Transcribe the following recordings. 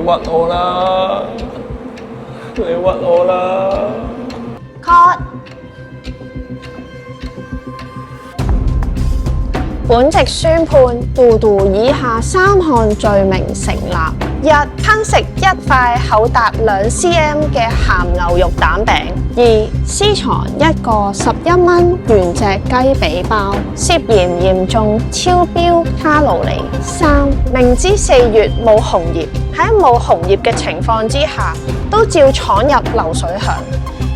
屈我啦！你屈我啦 Cut。本席宣判杜杜以下3項罪名成立：1. 吞食1塊厚達2 cm 嘅鹹牛肉蛋餅；2. 私藏1個11蚊原隻雞髀包，涉嫌嚴重超標卡路里； 3. 明知4月冇紅葉，喺冇紅葉嘅情況之下，都照闖入流水響，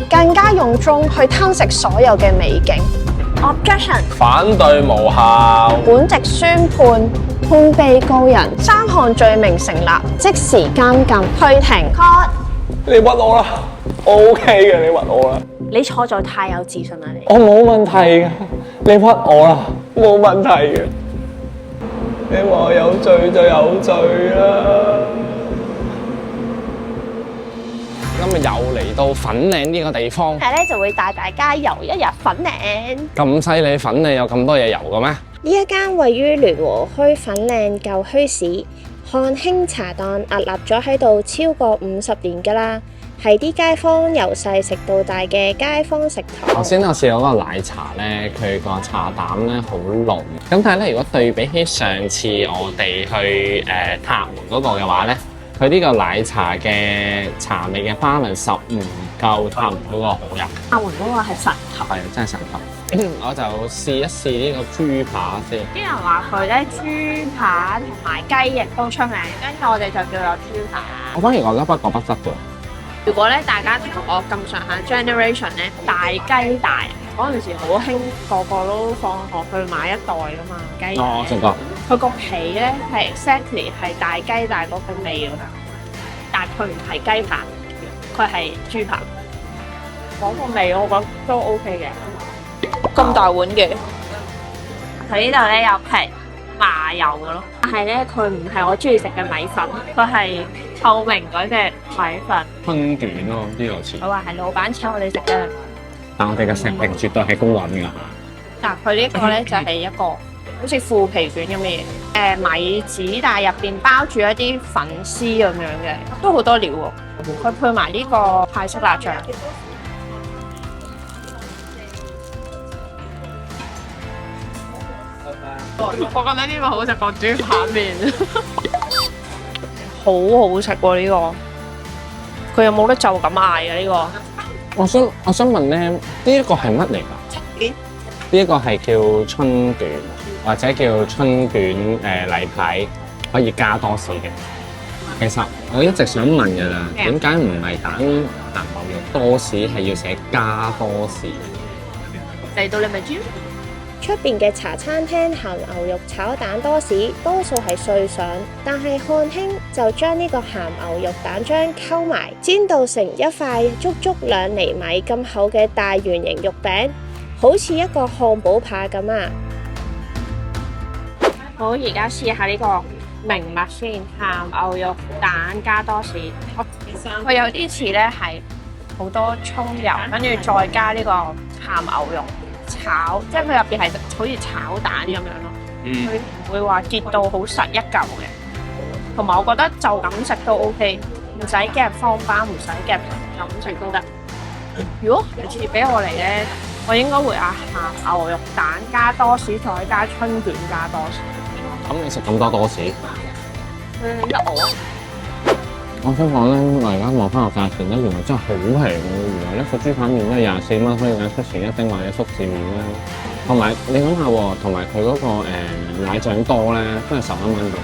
更加用鐘去吞食所有嘅美景。Objection。反對無效。本席宣判判被告人3項罪名成立，即時監禁，退庭。Cut。你屈我啦，我 OK 嘅，你屈我啦。你錯在太有自信啦，你。我冇問題嘅，你屈我啦，冇問題嘅。你話有罪就有罪啦。今日又嚟到粉嶺呢個地方，係咧就會帶大家遊一日粉嶺。咁犀利，粉嶺有咁多嘢遊嘅咩？呢一間位於聯和墟粉嶺舊墟市漢興茶檔屹立咗喺度超過50年㗎啦，係啲街坊由細食到大嘅街坊食堂。頭先我試過嗰個奶茶咧，佢個茶膽咧好濃，咁但係咧如果對比起上次我哋去塔門嗰個嘅話咧，佢呢個奶茶嘅茶味嘅 balance 唔夠塔門嗰個好飲。塔門嗰個係神頭，係真係神級。我就試一試呢個豬扒先。啲人話佢咧豬扒同埋雞翼都出名，跟住我哋就叫做豬扒。我反而覺得不過不失嘅。如果咧大家同我咁上下 generation 咧，大雞大嗰陣時好興，個個都放學去買一袋噶嘛雞。哦，食過。佢個皮咧係 exactly 係大雞大嗰個味㗎，但係佢唔係雞扒，佢係豬扒。嗰個味我覺得都 OK 嘅。咁大碗嘅，佢呢度咧有劈麻油嘅咯，但係咧佢唔係我中意食嘅米粉，佢係透明嗰隻米粉。春卷咯，呢個似。佢話係老闆請我哋食嘅，但我哋嘅食評絕對係高穩㗎。嗱，佢呢個咧就係一個好似腐皮卷咁嘅嘢，米紙，但係入邊包住一啲粉絲咁樣嘅，都好多料喎。佢配埋呢個泰式辣醬。我覺得呢個好食過豬扒麵，好好食喎呢個。佢有冇得就咁嗌嘅呢個？我想問咧，呢一個係乜嚟㗎？呢一個係叫春卷，或者叫春卷例牌，可以加多士嘅。其實我一直想問㗎啦，點解唔係打鹹牛肉多士，係要寫加多士？嚟到你咪知。出邊嘅茶餐廳鹹牛肉炒蛋多士多數係碎上，但係漢興就將呢個鹹牛肉蛋漿溝埋，煎到成一塊足足2厘米咁厚嘅大圓形肉餅，好似一個漢堡扒咁啊！好，而家試下呢個明麥先，鹹牛肉蛋加多士，佢有啲似咧係好多葱油，跟住再加呢個鹹牛肉。炒，即係佢入邊係好似炒蛋咁樣咯，佢唔會話結到好實一嚿嘅。同埋我覺得就咁食都 OK， 唔使夾方包，唔使夾咁食都得。如果下次俾我嚟咧，我應該會鹹牛肉蛋加多士，再加春卷加多士。咁你食咁多多士？得我。我想講咧，我而家望翻個價錢咧，原來真係好平喎！原來一個豬扒麵都係24蚊，可以揀出前一丁或者福字麵啦。同埋你諗下喎，同埋佢嗰個奶醬多咧，都係11蚊嘅。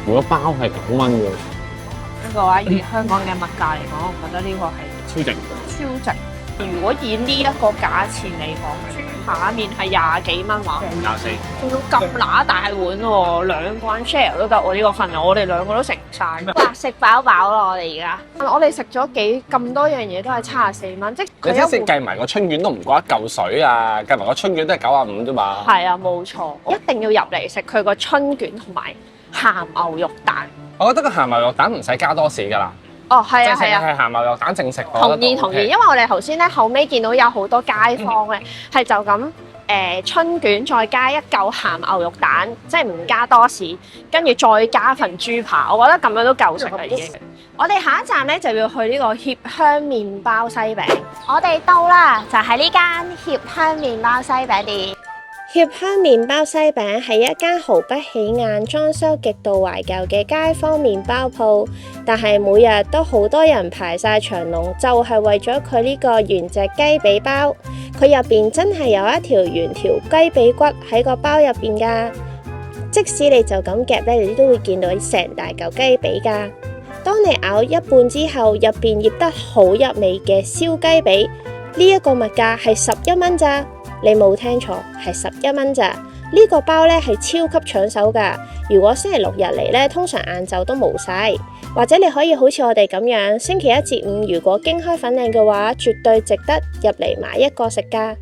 如果包係9蚊嘅。呢個話以香港嘅物價嚟講，我覺得呢個係超值。超值。如果以呢一個價錢嚟講，豬扒麵係20幾蚊話24，仲要咁乸大碗喎，2個人 share 都得我呢個份量，我哋2個都食唔晒。哇！食飽飽咯，我哋而家。我哋食咗咁多樣嘢都係74蚊，即係佢你先計埋個春卷都唔過1嚿水啊！計埋個春卷都係95啫嘛。係啊，冇錯，一定要入嚟食佢個春卷同埋鹹牛肉蛋。我覺得個鹹牛肉蛋唔使加多士㗎啦。哦，係啊，係啊，係鹹牛肉蛋正食。同意，因為我哋頭先咧後尾見到有好多街坊咧係就咁春卷，再加一嚿鹹牛肉蛋，即係唔加多士，跟住再加份豬扒，我覺得咁樣都夠食啦已經。我哋下一站咧就要去呢個協香麵包西餅。我哋到啦，就係呢間協香麵包西餅店。協香麵包西餅係一間毫不起眼、裝修極度懷舊嘅街坊麵包鋪，但係每日都好多人排晒長龍，就係為咗佢呢個原隻雞髀包。佢入邊真係有一條原條雞髀骨喺個包入邊㗎，即使你就咁夾咧，你都會見到成大嚿雞髀㗎。當你咬一半之後，入邊醃得好入味嘅燒雞髀，呢一個物價係11蚊咋。你冇聽錯，係11蚊咋。呢個包咧係超級搶手㗎。如果星期六日嚟咧，通常晏晝都冇晒。或者你可以好似我哋咁樣，星期一至五如果經開粉嶺嘅話，絕對值得入嚟買一個食㗎。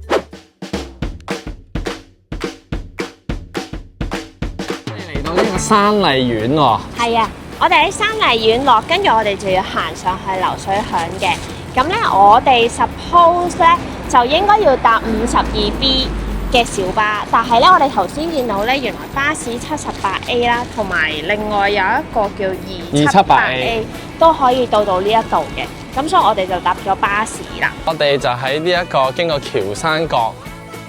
嚟到呢個山麗苑喎。係啊，我哋喺山麗苑落，跟住我哋就要行上去流水響嘅。咁咧，我哋 suppose 咧就應該要搭52B 嘅小巴，但係咧我哋頭先見到咧，原來巴士78A 啦，同埋另外有一個叫278A 都可以到呢一度嘅。咁所以我哋就搭咗巴士啦。我哋就喺呢一個經過橋山角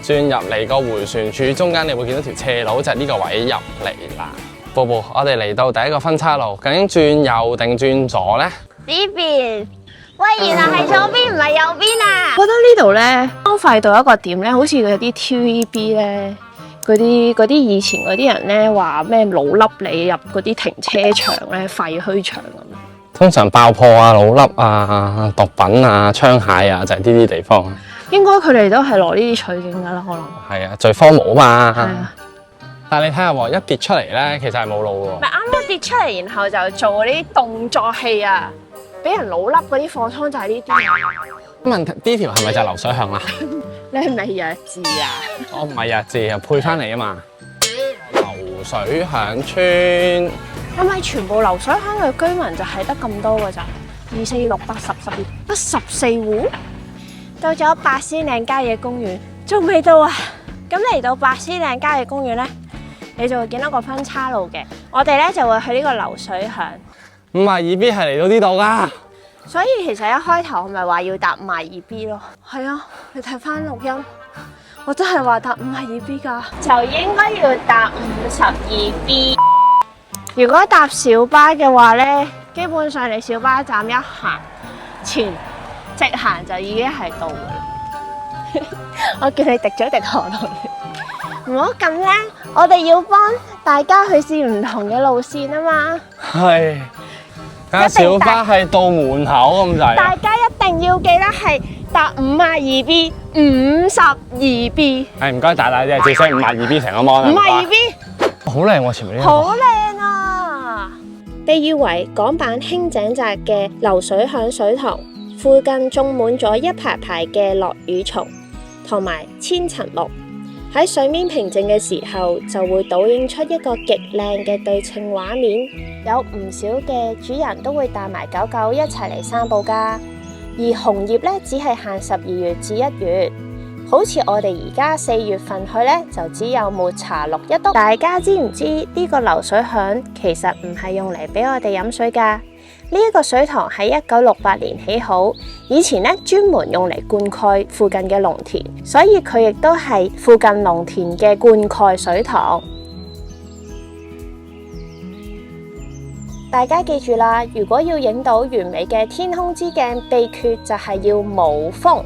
轉入嚟個迴旋處中間，你會見到條斜路，就係呢個位入嚟啦。布布，我哋嚟到第一個分岔路，究竟轉右定轉左咧？呢邊。喂，原來係左邊唔係右邊啊！我覺得呢度咧荒廢到一個點咧，好似嗰啲 TVB 咧，嗰啲以前嗰啲人咧話咩老笠你入嗰啲停車場咧廢墟場咁。通常爆破啊、老笠啊、毒品啊、槍械啊，就係呢啲地方。應該佢哋都係攞呢啲取景噶啦，可能。係啊，最荒蕪嘛。係啊。但係你睇下喎，一跌出嚟咧，其實係冇路喎。咪啱啱跌出嚟，然後就做嗰啲動作戲啊！俾人老笠嗰啲貨倉就係呢啲。問題呢條係咪就係流水響啦？你係咪弱智啊？我唔係弱智啊，配翻嚟啊嘛。流水響村係咪全部流水響嘅居民就係得咁多㗎咋？2、4、6、8、10、12，得14戶。到咗八仙嶺郊野公園，仲未到啊！咁嚟到八仙嶺郊野公園咧，你就會見到個分岔路嘅。我哋咧就會去呢個流水響。52B 係嚟到呢度噶，所以其實一開頭我咪話要搭52B 咯。係啊，你睇翻錄音，我真係話搭52B 噶，就應該要搭52B。如果搭小巴嘅話咧，基本上你小巴站一行前直行就已經係到噶啦。我叫你滴咗滴汗落嚟，唔好咁咧，我哋要幫大家去試唔同嘅路線啊嘛。係。小巴係到門口咁滯，大家一定要記得係搭52B、52B。係唔該，大啲，至少52B 成個 mon。52B，好靚喎，前面呢個。好靚啊！被譽為港版輕井澤嘅流水響水塘，附近種滿咗一排排嘅落羽松同埋千層綠。喺水面平靜嘅時候，就會倒映出一個極靚嘅對稱畫面。有唔少嘅主人都會帶埋狗狗一齊嚟散步㗎。而紅葉咧，只係限12月至1月。好似我哋而家4月份去咧，就只有抹茶綠一篤。大家知唔知呢個流水響其實唔係用嚟俾我哋飲水㗎？呢一個水塘喺1968年起好，以前咧專門用嚟灌溉附近嘅農田，所以佢亦都係附近農田嘅灌溉水塘。大家記住啦，如果要影到完美嘅天空之鏡，秘訣就係要冇風。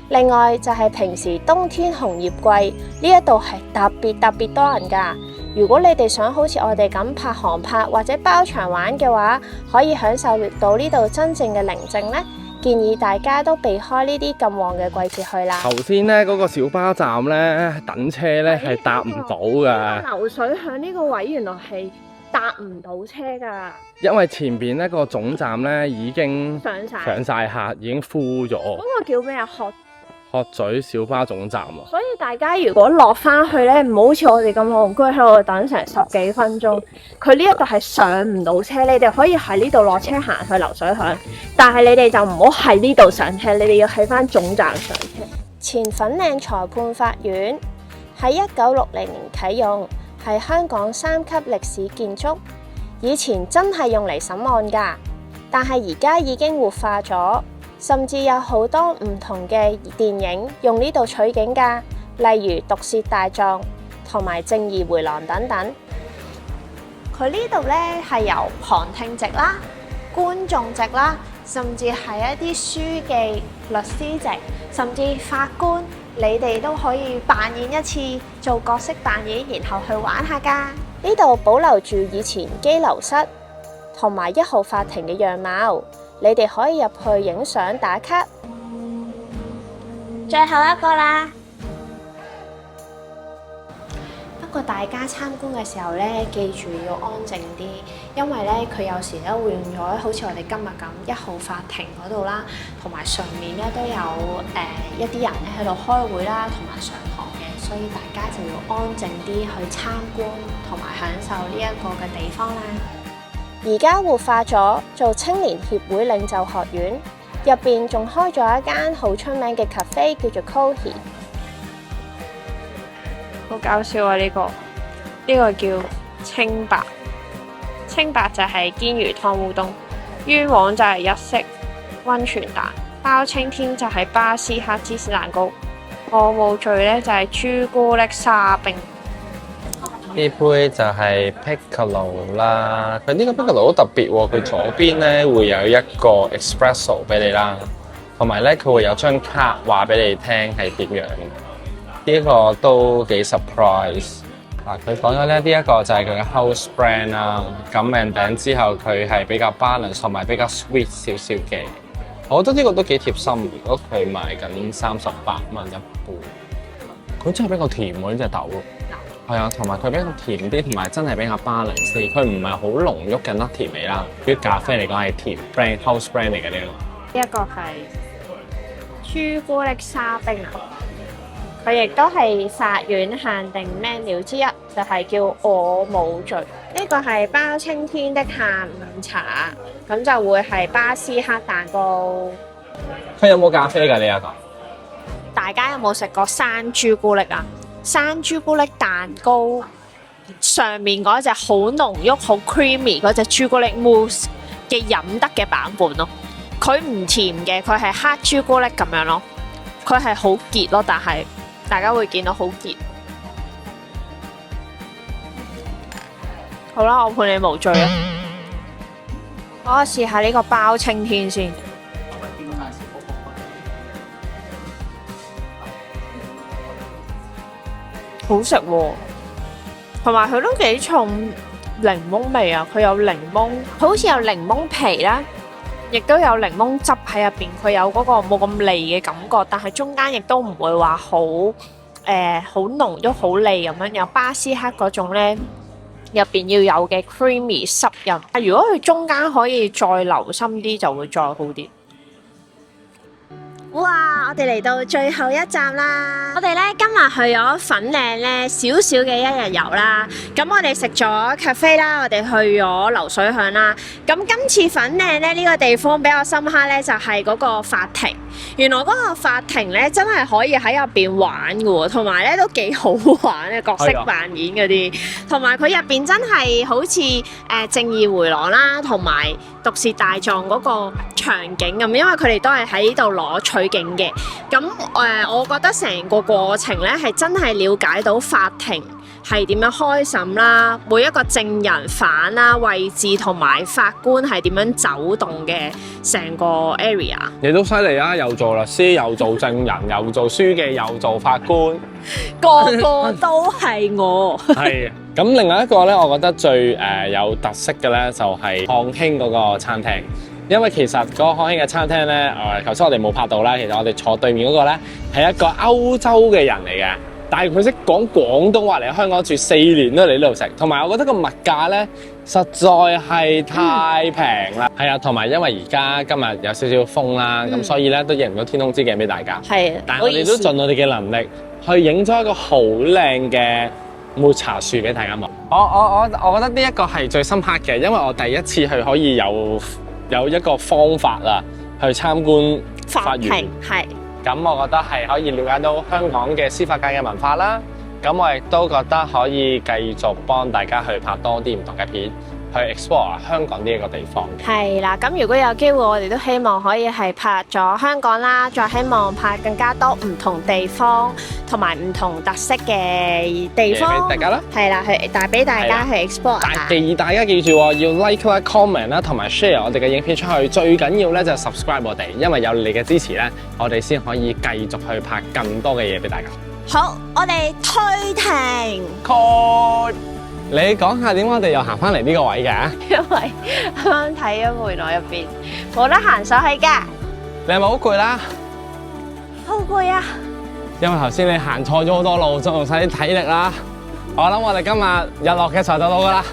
另外就係平時冬天紅葉季，呢一度係特別多人㗎。如果你哋想好似我哋咁拍航拍或者包場玩嘅話，可以享受到呢度真正嘅寧靜呢，建議大家都避開呢啲咁旺嘅季節去啦。頭先呢嗰個小巴站呢，等車呢係搭唔到㗎。流水響呢個位原來係搭唔到車㗎，因為前邊呢個總站呢已經上晒客，已經 full 咗。嗰個叫咩啊？鶴咀小巴總站啊！所以大家如果落翻去咧，唔好好似我哋咁戇居喺度等成10幾分鐘。佢呢一度係上唔到車，你哋可以喺呢度落車行去流水響，但係你哋就唔好喺呢度上車，你哋要喺翻總站上車。前粉嶺裁判法院喺1960年啟用，係香港3級歷史建築。以前真係用嚟審案㗎，但係而家已經活化咗，甚至有好多唔同嘅電影用呢度取景㗎，例如《毒舌大狀》同埋《正義迴廊》等等。佢呢度呢係由旁聽席啦、觀眾席啦，甚至係一啲書記、律師席，甚至法官，你哋都可以扮演一次做角色扮演，然後去玩下㗎。呢度保留住以前羈留室同埋1號法庭嘅樣貌，你哋可以入去影相打卡。最後一個啦。不過大家參觀嘅時候咧，記住要安靜啲，因為咧佢有時咧會用咗好似我哋今日咁1號法庭嗰度啦，同埋上面咧都有一啲人咧喺度開會啦，同埋上堂嘅，所以大家就要安靜啲去參觀同埋享受呢一個嘅地方啦。而家活化咗做青年協會領袖學院，入邊仲開咗一間好出名嘅 cafe 叫做 Cohi。好搞笑啊！呢個叫清白，清白就係堅魚湯烏冬，冤枉就係日式溫泉蛋，包青天就係巴斯克芝士蛋糕，我冇罪呢就係朱古力沙冰。呢杯就係 Piccolo 啦，佢呢個 Piccolo 好特別喎，佢左邊咧會有一個 Espresso 俾你啦，同埋咧佢會有張卡話俾你聽係點樣。呢個都幾 surprise 嗱，佢講咗咧呢一個就係佢嘅 house brand 啦，咁 and then 之後佢係比較 balance 同埋比較 sweet 少少嘅，我覺得呢個都幾貼心。如果佢賣緊38蚊一杯，佢真係比較甜喎呢隻豆，係啊，同埋佢比較甜啲，同埋真係比較 balance 啲，佢唔係好濃郁嘅甩甜味啦。對於咖啡嚟講係甜 brand house brand 嚟嘅呢個。呢一個係朱古力沙冰啊！佢亦都係法院限定 menu 之一，就係叫我冇罪。呢個係包青天的下午茶，咁就會係巴斯克蛋糕。佢有冇咖啡㗎呢一個？大家有冇食過生朱古力啊？生朱古力蛋糕上面嗰隻好濃郁、好 creamy 嗰隻朱古力 mousse 嘅飲得嘅版本咯。佢唔甜嘅，佢係黑朱古力咁樣咯。佢係好結咯，但係大家會見到好結。好啦，我判你無罪啊！我試下呢個包青天先。好食喎，同埋佢都幾重檸檬味啊！佢有檸檬，佢好似有檸檬皮啦，亦都有檸檬汁喺入邊。佢有嗰個冇咁膩嘅感覺，但係中間亦都唔會話好好濃郁好膩咁樣。有巴斯克嗰種咧，入邊要有嘅 creamy 濕潤。如果佢中間可以再留心啲，就會再好啲。哇！我哋嚟到最後一站啦。我哋咧今日去咗粉嶺咧少少嘅一日遊啦。咁我哋食咗 cafe 啦，我哋去咗流水響啦。咁今次粉嶺咧呢個地方比較深刻咧，就係嗰個法庭。原來嗰個法庭咧真係可以喺入邊玩嘅喎，同埋咧都幾好玩嘅角色扮演嗰啲。同埋佢入邊真係好似正義迴廊啦，同埋毒舌大狀嗰個場景咁，因為佢哋都係喺度攞取景嘅。咁我覺得成個過程咧係真係了解到法庭係點樣開審啦，每一個證人犯啦位置同埋法官係點樣走動嘅成個 area。你都犀利啊！又做律師，又做證人，又做書記，又做法官，個個都係我。係。咁另外一個咧，我覺得最有特色嘅咧，就係漢興嗰個餐廳。因為其實嗰個漢興嘅餐廳咧，頭先我哋冇拍到啦。其實我哋坐對面嗰個咧係一個歐洲嘅人嚟嘅，但係佢識講廣東話，嚟香港住4年都嚟呢度食。同埋我覺得個物價咧實在係太平啦。係啊，同埋因為而家今日有少少風啦，咁所以咧都影唔到天空之鏡俾大家。係啊，但係我哋都盡我哋嘅能力去影咗一個好靚嘅抹茶樹俾大家望。我覺得呢一個係最深刻嘅，因為我第一次去可以有一個方法啦，去參觀法院。係。咁我覺得係可以了解到香港嘅司法界嘅文化啦，咁我亦都覺得可以繼續幫大家去拍多啲唔同嘅片，去 explore 香港呢一個地方嘅。係啦，咁如果有機會，我哋都希望可以係拍咗香港啦，再希望拍更加多唔同地方同埋唔同特色嘅地方，嘢俾大家啦。係啦，去帶俾大家去 explore 但下。大家記住喎，要 like 啦、comment 啦，同埋 share 我哋嘅影片出去。最緊要咧就 subscribe 我哋，因為有你嘅支持咧，我哋先可以繼續去拍更多嘅嘢俾大家。好，我哋推停。 Call， 你講下點解我哋又行翻嚟呢個位嘅？因為啱啱睇咗回來入邊冇得行上去㗎，你係咪好攰啦？好攰啊！因為頭先你行錯咗好多路，就用晒啲體力啦。我諗我哋今日日落嘅時候就到㗎啦。